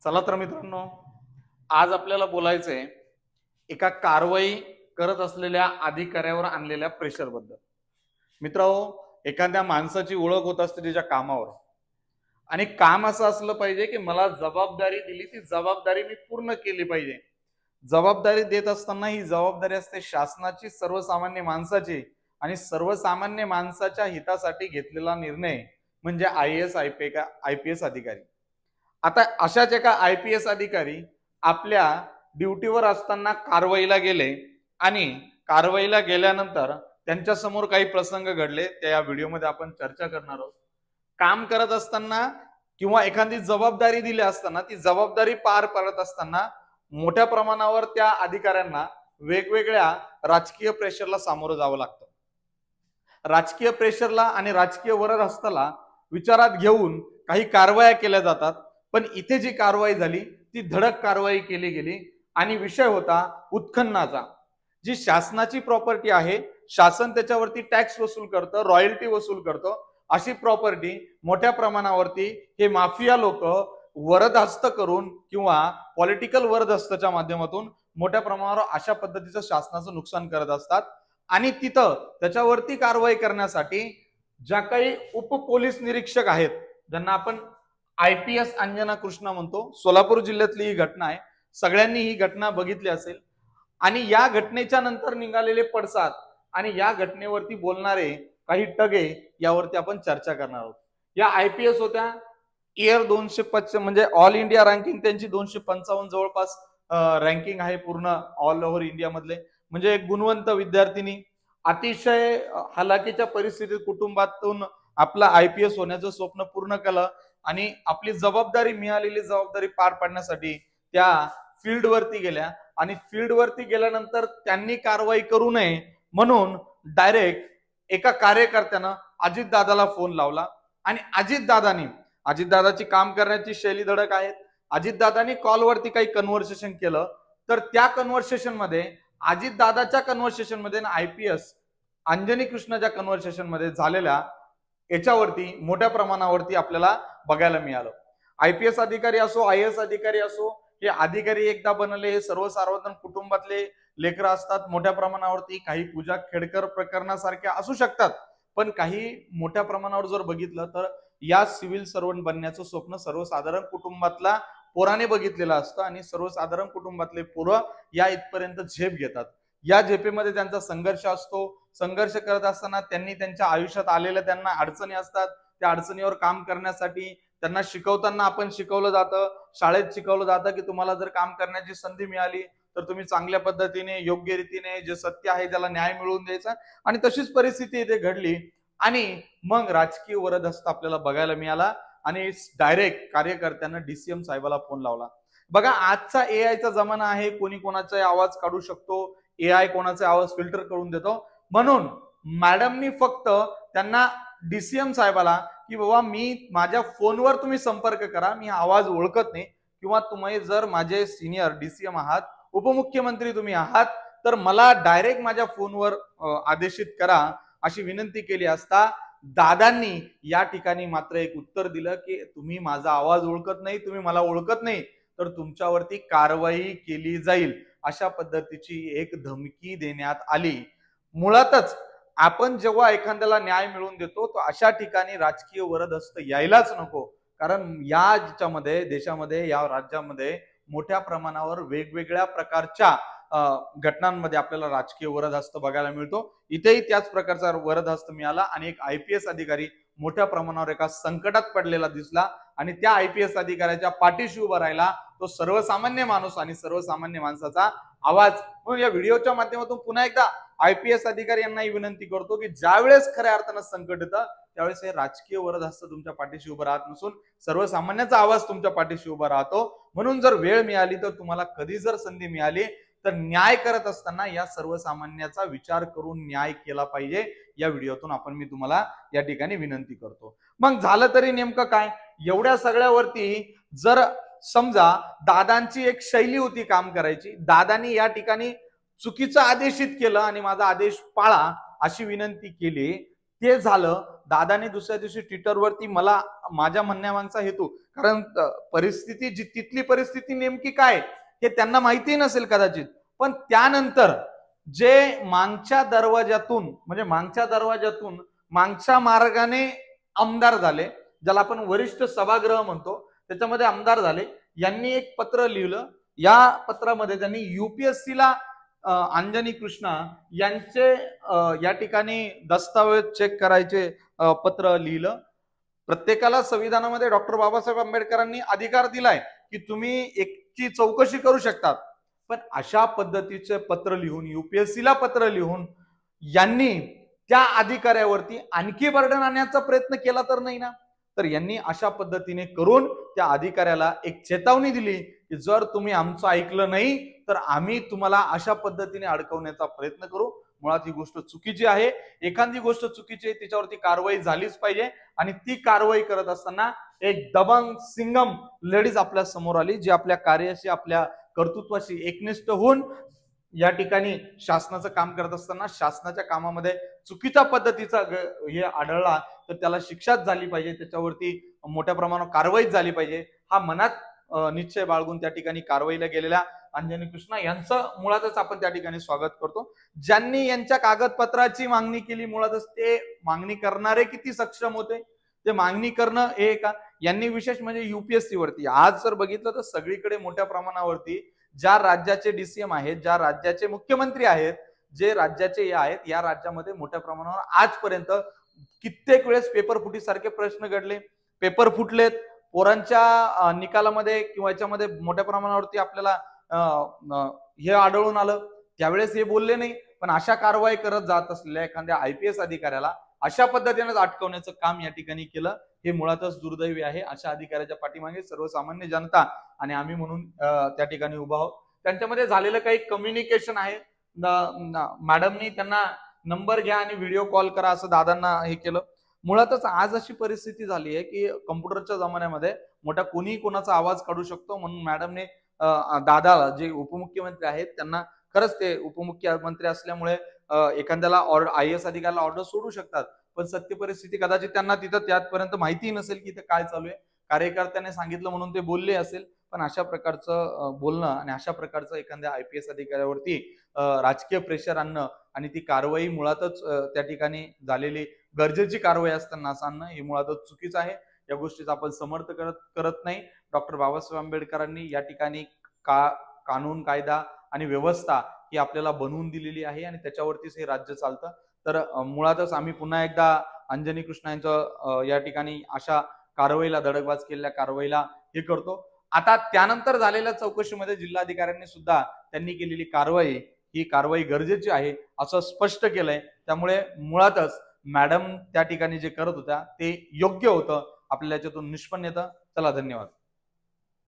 चला तर मित्रांनो, आज आपल्याला बोलायचंय एका कारवाई करत असलेल्या अधिकाऱ्यावर आणलेल्या प्रेशर बद्दल. मित्रांनो, एखाद्या माणसाची ओळख होत असते त्याच्या कामावर, आणि काम असं असलं पाहिजे की मला जबाबदारी दिली ती जबाबदारी मी पूर्ण केली पाहिजे. जबाबदारी देत असताना ही जबाबदारी असते शासनाची, सर्वसामान्य माणसाची, आणि सर्वसामान्य माणसाच्या हितासाठी घेतलेला निर्णय म्हणजे IAS IPS अधिकारी. आता अशाच एका IPS अधिकारी आपल्या ड्युटीवर असताना कारवाईला गेले, आणि कारवाईला गेल्यानंतर त्यांच्या समोर काही प्रसंग घडले, त्या या व्हिडिओमध्ये आपण चर्चा करणार आहोत. काम करत असताना किंवा एखादी जबाबदारी दिली असताना ती जबाबदारी पार पाडत असताना मोठ्या प्रमाणावर त्या अधिकाऱ्यांना वेगवेगळ्या राजकीय प्रेशरला सामोरं जावं लागतं. राजकीय प्रेशरला आणि राजकीय वरदहस्ताला विचारात घेऊन काही कारवाया केल्या जातात. पण इथे जी कारवाई झाली ती धडक कारवाई केली गेली, आणि विषय होता उत्खननाचा. जी शासनाची प्रॉपर्टी आहे, शासन त्याच्यावरती टॅक्स वसूल करतं, रॉयल्टी वसूल करतं, अशी प्रॉपर्टी मोठ्या प्रमाणावरती हे माफिया लोक वरदहस्त करून किंवा पॉलिटिकल वरदहस्ताच्या माध्यमातून मोठ्या प्रमाणावर अशा पद्धतीचं शासनाचं नुकसान करत असतात. आणि तिथं त्याच्यावरती कारवाई करण्यासाठी ज्या काही उपपोलीस निरीक्षक आहेत, ज्यांना आपण IPS अंजना कृष्णा म्हणतो, सोलापूर जिल्ह्यातली ही घटना आहे. सगळ्यांनी ही घटना बघितली असेल, आणि या घटनेच्या नंतर निघालेले पडसाद आणि या घटनेवरती बोलणारे काही टगे यावरती आपण चर्चा करणार आहोत. या IPS होत्या. इयर 205 म्हणजे ऑल इंडिया रँकिंग त्यांची 255 जवळपास रँकिंग आहे पूर्ण ऑल ओव्हर इंडिया मधले. म्हणजे एक गुणवंत विद्यार्थिनी, अतिशय हलाखीच्या परिस्थितीत कुटुंबातून आपला IPS होण्याचं स्वप्न पूर्ण केलं, आणि आपली जबाबदारी, मिळालेली जबाबदारी पार पाडण्यासाठी त्या फील्डवरती गेल्या. आणि फील्डवरती गेल्यानंतर त्यांनी कारवाई करू नये म्हणून डायरेक्ट एका कार्यकर्त्यानं अजितदादाला फोन लावला. आणि अजितदादाची काम करण्याची शैली धडक आहे. अजितदादांनी कॉलवरती काही कन्व्हर्सेशन केलं, तर त्या कन्व्हर्सेशन मध्ये, अजितदादाच्या कन्व्हर्सेशन मध्ये आणि IPS अंजनी कृष्णाच्या कन्व्हर्सेशन मध्ये झालेल्या याच्यावरती मोठ्या प्रमाणावरती आपल्याला बघायला मिळालं. IPS अधिकारी असो, IAS अधिकारी असो, हे अधिकारी एकदा बनले हे सर्वसाधारण कुटुंबातले लेकरं असतात. मोठ्या प्रमाणावरती काही पूजा खेडकर प्रकरणासारख्या असू शकतात, पण काही मोठ्या प्रमाणावर जर बघितलं तर या सिव्हिल सर्वंट बनण्याचं स्वप्न सर्वसाधारण कुटुंबातला पोराने बघितलेलं असतं, आणि सर्वसाधारण कुटुंबातले पोरं या इथपर्यंत झेप घेतात. या झेपेमध्ये त्यांचा संघर्ष असतो. संघर्ष करत असताना त्यांनी त्यांच्या आयुष्यात आलेल्या त्यांना अडचणी असतात. त्या अडचणीवर काम करण्यासाठी त्यांना शिकवताना आपण शिकवलं जातं, शाळेत शिकवलं जातं की तुम्हाला जर काम करण्याची संधी मिळाली तर तुम्ही चांगल्या पद्धतीने, योग्य रीतीने, जे सत्य आहे त्याला न्याय मिळवून द्यायचा. आणि तशीच परिस्थिती इथे घडली, आणि मग राजकीय वरदहस्त आपल्याला बघायला मिळाला, आणि डायरेक्ट कार्यकर्त्यांना DCM साहेबाला फोन लावला. बघा, आजचा AIचा जमाना आहे. कोणी कोणाचा आवाज काढू शकतो, AI कोणाचा आवाज फिल्टर करून देतो. म्हणून मॅडमनी फक्त त्यांना DCM साहेबाला की बाबा मी माझ्या फोनवर तुम्ही संपर्क करा, मी आवाज ओळखत नाही, किंवा तुम्ही जर माझे सिनियर DCM आहात, उपमुख्यमंत्री तुम्ही आहात, तर मला डायरेक्ट माझ्या फोनवर आदेशित करा, अशी विनंती केली असता दादांनी या ठिकाणी मात्र एक उत्तर दिलं की तुम्ही माझा आवाज ओळखत नाही, तुम्ही मला ओळखत नाही, तर तुमच्यावरती कारवाई केली जाईल, अशा पद्धतीची एक धमकी देण्यात आली. मुळातच आपण जेव्हा एखाद्याला न्याय मिळवून देतो तो अशा ठिकाणी राजकीय वरदहस्त यायलाच नको. कारण याच्यामध्ये, देशामध्ये, या राज्यामध्ये मोठ्या प्रमाणावर वेगवेगळ्या प्रकारच्या घटनांमध्ये आपल्याला राजकीय वरदहस्त बघायला मिळतो. इथेही त्याच प्रकारचा वरदहस्त मिळाला, आणि एक IPS अधिकारी मोठ्या प्रमाणावर एका संकटात पडलेला दिसला, आणि त्या IPS अधिकाऱ्याच्या पाठीशी उभा राहिला तो सर्वसामान्य माणूस आणि सर्वसामान्य माणसाचा आवाज. म्हणून या व्हिडिओच्या माध्यमातून पुन्हा एकदा IPS अधिकारी यांनाही विनंती करतो की ज्यावेळेस खऱ्या अर्थानं संकट येतं त्यावेळेस हे राजकीय वरदहस्त तुमच्या पाठीशी उभं राहत नसून सर्वसामान्याचा आवाज तुमच्या पाठीशी उभा राहतो. म्हणून जर वेळ मिळाली, तर तुम्हाला कधी जर संधी मिळाली, तर न्याय करत असताना या सर्वसामान्याचा विचार करून न्याय केला पाहिजे. या व्हिडिओतून मी तुम्हाला या ठिकाणी विनंती करतो. मग झालं तरी नेमकं काय, एवढ्या सगळ्यावरती जर समजा दादांची एक शैली होती काम करायची, दादांनी या ठिकाणी चुकीचं आदेशित केलं आणि माझा आदेश पाळा अशी विनंती केली, ते झालं. दादाने दुसऱ्या दिवशी ट्विटरवरती मला माझ्या म्हणण्यामागचा हेतू, कारण परिस्थिती जी तिथली परिस्थिती नेमकी काय हे त्यांना माहिती नसेल कदाचित, पण त्यानंतर जे मागच्या दरवाजातून म्हणजे मागच्या मार्गाने आमदार झाले, ज्याला आपण वरिष्ठ सभागृह म्हणतो, त्याच्यामध्ये आमदार झाले, यांनी एक पत्र लिहिलं. या पत्रामध्ये त्यांनी युपीएससीला अंजनी कृष्णा यांचे या ठिकाणी दस्तावेज चेक करायचे पत्र लिहिलं. प्रत्येकाला संविधानामध्ये डॉक्टर बाबासाहेब आंबेडकरांनी अधिकार दिलाय की तुम्ही एकची चौकशी करू शकतात, पण अशा पद्धतीचे पत्र लिहून, युपीएससीला पत्र लिहून यांनी त्या अधिकाऱ्यावरती आणखी बर्डन आणण्याचा प्रयत्न केला तर नाही ना. तर यांनी अशा पद्धतीने करून त्या अधिकाऱ्याला एक चेतावणी दिली की जर तुम्ही आमचं ऐकलं नाही तर आम्ही तुम्हाला अशा पद्धतीने अडकवण्याचा प्रयत्न करू. मुळात ही गोष्ट चुकीची आहे. एखादी गोष्ट चुकीची आहे तिच्यावरती कारवाई झालीच पाहिजे, आणि ती कारवाई करत असताना एक दबंग सिंगम लेडीज आपल्या समोर आली, जी आपल्या कार्याशी, आपल्या कर्तृत्वाशी एकनिष्ठ होऊन या ठिकाणी शासनाचं काम करत असताना शासनाच्या कामामध्ये चुकीच्या पद्धतीचा हे आढळला तर त्याला शिक्षाच झाली पाहिजे, त्याच्यावरती मोठ्या प्रमाणावर कारवाई झाली पाहिजे, हा मनात निश्चय बाळगून त्या ठिकाणी कारवाईला गेलेल्या अंजनी कृष्णा यांचं मुळातच आपण त्या ठिकाणी स्वागत करतो. ज्यांनी यांच्या कागदपत्राची मागणी केली, मुळातच ते मागणी करणारे किती सक्षम होते, ते मागणी करणं हे का. यांनी विशेष म्हणजे युपीएससी वरती आज जर बघितलं तर सगळीकडे मोठ्या प्रमाणावरती ज्या राज्याचे डीसीएम आहेत, ज्या राज्याचे मुख्यमंत्री आहेत, जे राज्याचे आहेत, या राज्यामध्ये मोठ्या प्रमाणावर आजपर्यंत कित्येक वेळेस पेपर फुटी सारखे प्रश्न घडले, पेपर फुटलेत, पोरांच्या निकालामध्ये किंवा याच्यामध्ये मोठ्या प्रमाणावरती आपल्याला हे आढळून आलं, त्यावेळेस हे बोलले नाही. पण अशा कारवाई करत जात असलेल्या एखाद्या आयपीएस अधिकाऱ्याला अशा पद्धतीने अटकवण्याचं काम या ठिकाणी केलं, हे मुळातच दुर्दैवी आहे. अशा अधिकाऱ्याच्या पाठीमागे सर्वसामान्य जनता आणि आम्ही म्हणून त्या ठिकाणी उभा आहोत. त्यांच्यामध्ये झालेलं काही कम्युनिकेशन आहे, मॅडमनी त्यांना नंबर घ्या आणि व्हिडिओ कॉल करा असं दादांना हे केलं. मुळातच आज अशी परिस्थिती झाली आहे की कम्प्युटरच्या जमान्यामध्ये मोठा कोणीही कोणाचा आवाज काढू शकतो, म्हणून मॅडमने दादाला, जे उपमुख्यमंत्री आहेत, त्यांना खरंच ते उपमुख्यमंत्री असल्यामुळे एखाद्याला IAS अधिकाऱ्याला ऑर्डर सोडू शकतात, पण सत्य परिस्थिती कदाचित त्यांना तिथं त्यापर्यंत माहिती नसेल की ते काय चालू आहे. कार्यकर्त्याने सांगितलं म्हणून ते बोलले असेल, पण अशा प्रकारचं बोलणं आणि अशा प्रकारचं एखाद्या IPS अधिकाऱ्यावरती राजकीय प्रेशर आणणं आणि ती कारवाई मुळातच त्या ठिकाणी झालेली गरजेची कारवाई असताना असं आणणं हे मुळातच चुकीचं आहे. या गोष्टीचा आपण समर्थ करत नाही. डॉक्टर बाबासाहेब आंबेडकरांनी या ठिकाणी कानून, कायदा आणि व्यवस्था ही आपल्याला बनवून दिलेली आहे आणि त्याच्यावरतीच हे राज्य चालतं. तर मुळातच आम्ही पुन्हा एकदा अंजनी कृष्णा यांचं या ठिकाणी अशा कारवाईला, दडकबाज केलेल्या कारवाईला हे करतो. आता त्यानंतर झालेल्या चौकशीमध्ये जिल्हाधिकाऱ्यांनी सुद्धा त्यांनी केलेली कारवाई ही कारवाई गरजेची आहे असं स्पष्ट केलंय. त्यामुळे मुळातच मॅडम त्या ठिकाणी जे करत होत्या ते योग्य होतं, आपल्याला याच्यातून निष्पन्न येतं. चला, धन्यवाद.